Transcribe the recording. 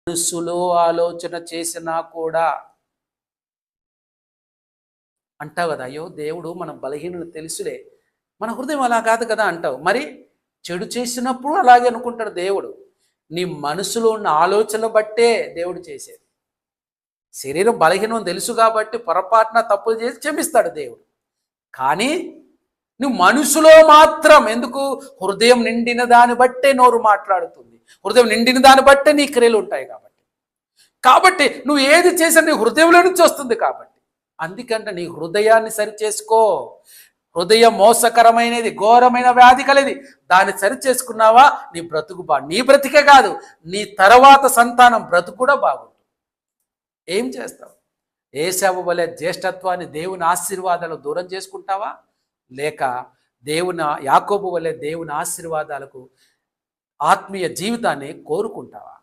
మనసులో ఆలోచన చేసినా కూడా అంటావు కదా, అయ్యో దేవుడు మన బలహీనలు తెలుసులే, మన హృదయం అలా కాదు కదా అంటావు. మరి చెడు చేసినప్పుడు అలాగే అనుకుంటాడు దేవుడు. నీ మనసులో ఉన్న ఆలోచన బట్టే దేవుడు చేసేది. శరీరం బలహీనం తెలుసు కాబట్టి పొరపాటున తప్పులు చేసి క్షమిస్తాడు దేవుడు. కానీ నువ్వు మనసులో మాత్రం ఎందుకు, హృదయం నిండిన దాన్ని బట్టే నోరు మాట్లాడుతుంది, హృదయం నిండిన దాన్ని బట్టే నీ క్రియలు ఉంటాయి. కాబట్టి నువ్వు ఏది చేసినా నీ హృదయంలో నుంచి వస్తుంది. కాబట్టి అందుకంటే నీ హృదయాన్ని సరిచేసుకో. హృదయం మోసకరమైనది, ఘోరమైన వ్యాధి కలిది. దాన్ని సరిచేసుకున్నావా నీ బ్రతుకు నీ బ్రతికే కాదు, నీ తర్వాత సంతానం బ్రతుకు కూడా బాగుంటుంది. ఏం చేస్తావు? ఏశావు వలె జ్యేష్ఠత్వాన్ని, దేవుని ఆశీర్వాదాలు దూరం చేసుకుంటావా, లేక యాకోబు వలె దేవుని ఆశీర్వాదాలకు ఆత్మీయ జీవితాన్ని కోరుకుంటావా?